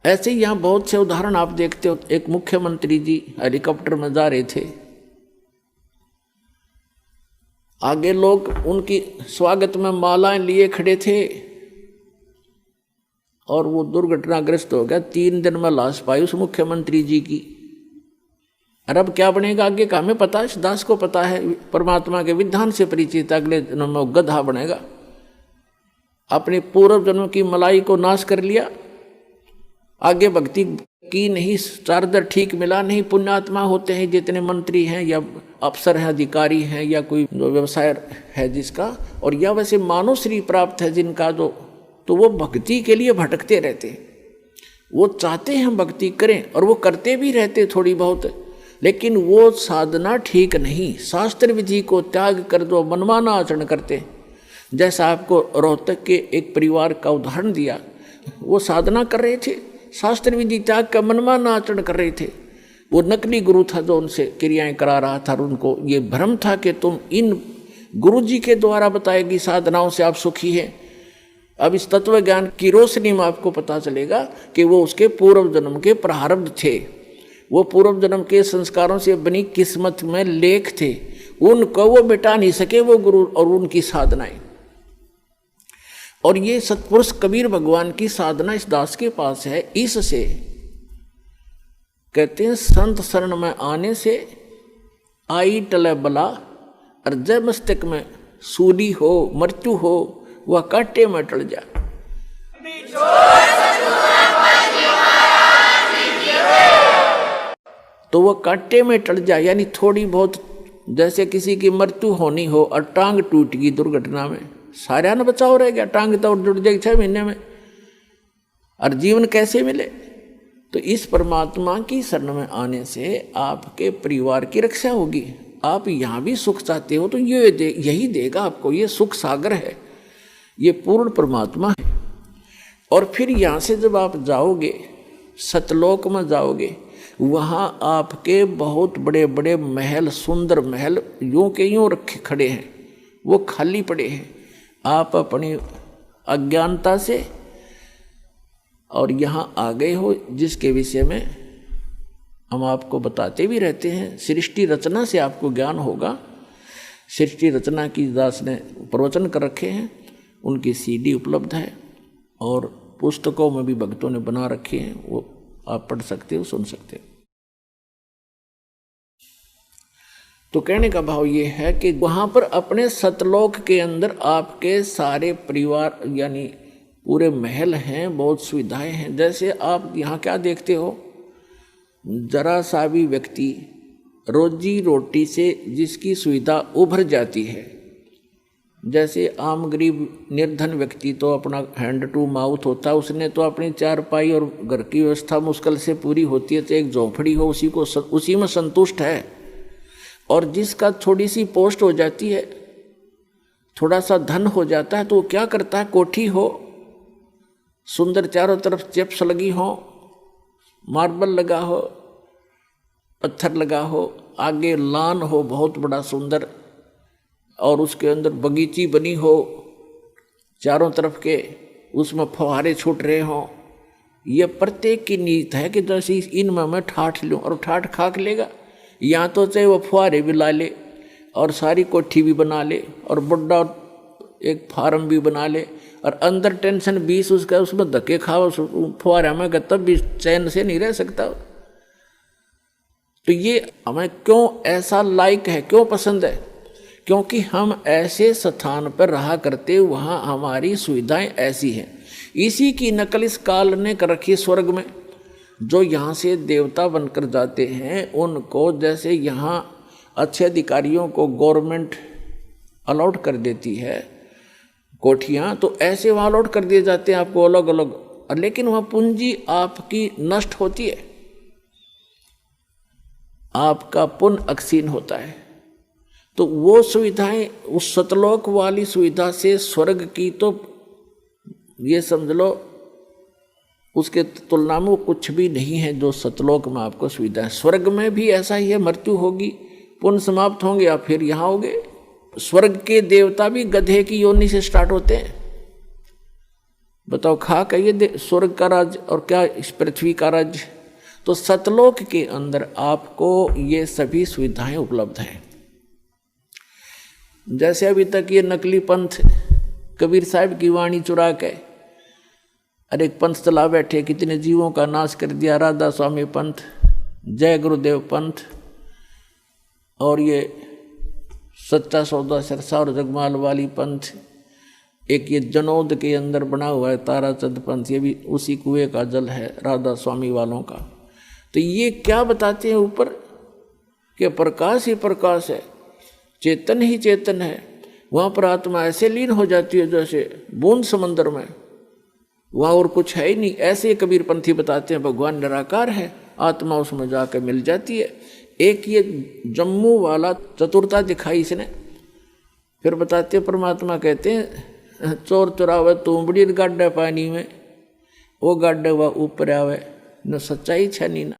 ऐसे ही यहाँ बहुत से उदाहरण आप देखते हो। एक मुख्यमंत्री जी हेलीकॉप्टर में जा रहे थे, आगे लोग उनकी स्वागत में मालाएं लिए खड़े थे और वो दुर्घटनाग्रस्त हो गया। 3 दिन में लाश पाई उस मुख्यमंत्री जी की। और अब क्या बनेगा आगे का हमें पता है, दास को पता है, परमात्मा के विधान से परिचित। अगले जन्म में गधा बनेगा। अपने पूर्व जन्म की मलाई को नाश कर लिया, आगे भक्ति की नहीं, चार्जर ठीक मिला नहीं। पुण्यात्मा होते हैं जितने मंत्री हैं या अफसर हैं, अधिकारी हैं, या कोई व्यवसाय है जिसका, और या वैसे मानव श्री प्राप्त है जिनका, तो वो भक्ति के लिए भटकते रहते। वो चाहते हैं भक्ति करें और वो करते भी रहते थोड़ी बहुत, लेकिन वो साधना ठीक नहीं। शास्त्र विधि को त्याग कर दो, मनमाना आचरण करते। जैसा आपको रोहतक के एक परिवार का उदाहरण दिया, वो साधना कर रहे थे, शास्त्र विधि त्याग का मनमाना आचरण कर रहे थे। वो नकली गुरु था जो उनसे क्रियाएं करा रहा था, और उनको ये भ्रम था कि तुम इन गुरु जी के द्वारा बताएगी साधनाओं से आप सुखी हैं। अब इस तत्व ज्ञान की रोशनी में आपको पता चलेगा कि वो उसके पूर्व जन्म के प्रारब्ध थे, वो पूर्व जन्म के संस्कारों से बनी किस्मत में लेख थे, उनको वो मिटा नहीं सके वो गुरु और उनकी साधनाएं। और ये सतपुरुष कबीर भगवान की साधना इस दास के पास है। इससे कहते हैं संत शरण में आने से आई टले बला, और जय मस्तक में सूली हो मृत्यु हो वह कांटे में टल जा। तो वह कांटे में टल जाए, यानी थोड़ी बहुत, जैसे किसी की मृत्यु होनी हो और टांग टूट गई दुर्घटना में, सारा न बचाव रह गया, टांग तो जुड़ जाएगी 6 महीने में, और जीवन कैसे मिले। तो इस परमात्मा की शरण में आने से आपके परिवार की रक्षा होगी। आप यहाँ भी सुख चाहते हो तो यही देगा आपको। ये सुख सागर है, ये पूर्ण परमात्मा है। और फिर यहाँ से जब आप जाओगे सतलोक में जाओगे, वहाँ आपके बहुत बड़े बड़े महल, सुंदर महल यूं के यूं रखे खड़े हैं, वो खाली पड़े हैं। आप अपनी अज्ञानता से और यहाँ आ गए हो, जिसके विषय में हम आपको बताते भी रहते हैं। सृष्टि रचना से आपको ज्ञान होगा। सृष्टि रचना की दास ने प्रवचन कर रखे हैं, उनकी CD उपलब्ध है, और पुस्तकों में भी भक्तों ने बना रखे हैं, वो आप पढ़ सकते हो, सुन सकते हो। तो कहने का भाव ये है कि वहाँ पर अपने सतलोक के अंदर आपके सारे परिवार यानी पूरे महल हैं, बहुत सुविधाएं हैं। जैसे आप यहाँ क्या देखते हो, जरा सा भी व्यक्ति रोजी रोटी से जिसकी सुविधा उभर जाती है, जैसे आम गरीब निर्धन व्यक्ति तो अपना हैंड टू माउथ होता है, उसने तो अपनी चारपाई और घर की व्यवस्था मुश्किल से पूरी होती है, तो एक झोंपड़ी हो उसी में संतुष्ट है। और जिसका थोड़ी सी पोस्ट हो जाती है, थोड़ा सा धन हो जाता है, तो वो क्या करता है, कोठी हो, सुंदर चारों तरफ चिप्स लगी हो, मार्बल लगा हो, पत्थर लगा हो, आगे लान हो बहुत बड़ा सुंदर, और उसके अंदर बगीची बनी हो चारों तरफ के, उसमें फुहारे छूट रहे हों। ये प्रत्येक की नीयत है कि जैसे इनमें मैं ठाठ लूँ, और ठाठ खाक लेगा। यहाँ तो चाहे वो फुहारे भी ला ले और सारी कोठी भी बना ले और बड़ा एक फार्म भी बना ले, और अंदर टेंशन 20 उसका, उसमें धक्के खाओ फुहारे में, तब भी चैन से नहीं रह सकता। तो ये हमें क्यों ऐसा लाइक है, क्यों पसंद है? क्योंकि हम ऐसे स्थान पर रहा करते, वहाँ हमारी सुविधाएं ऐसी हैं। इसी की नकल इस काल ने कर रखी स्वर्ग में। जो यहाँ से देवता बनकर जाते हैं, उनको जैसे यहाँ अच्छे अधिकारियों को गवर्नमेंट अलॉट कर देती है कोठियाँ, तो ऐसे वहाँ अलॉट कर दिए जाते हैं आपको अलग अलग, लेकिन वहाँ पूंजी आपकी नष्ट होती है, आपका पुण्य अक्षीण होता है। तो वो सुविधाएं, उस सतलोक वाली सुविधा से स्वर्ग की तो ये समझ लो उसके तुलना में वो कुछ भी नहीं है जो सतलोक में आपको सुविधा है। स्वर्ग में भी ऐसा ही है, मृत्यु होगी, पुण्य समाप्त होंगे, आप फिर यहाँ होगे। स्वर्ग के देवता भी गधे की योनि से स्टार्ट होते हैं, बताओ खा के ये स्वर्ग का राज्य और क्या इस पृथ्वी का राज्य। तो सतलोक के अंदर आपको ये सभी सुविधाएं उपलब्ध हैं। जैसे अभी तक ये नकली पंथ कबीर साहब की वाणी चुरा के अरे एक पंथ चला बैठे, कितने जीवों का नाश कर दिया। राधा स्वामी पंथ, जय गुरुदेव पंथ, और ये सच्चा सौदा सिरसा और जगमाल वाली पंथ, एक ये जनौद के अंदर बना हुआ है ताराचंद पंथ, ये भी उसी कुएं का जल है राधा स्वामी वालों का। तो ये क्या बताते हैं ऊपर कि प्रकाश ही प्रकाश है, चेतन ही चेतन है। वहाँ पर आत्मा ऐसे लीन हो जाती है जैसे बूंद समंदर में, वहाँ और कुछ है ही नहीं। ऐसे कबीर पंथी बताते हैं भगवान निराकार है, आत्मा उसमें जाकर मिल जाती है। एक ये जम्मू वाला चतुरता दिखाई इसने। फिर बताते हैं परमात्मा कहते हैं चोर चुरावे तुमड़ी गाड्डे पानी में, वो गाड्डे हुआ ऊपर आवे न सच्चाई छनी ना।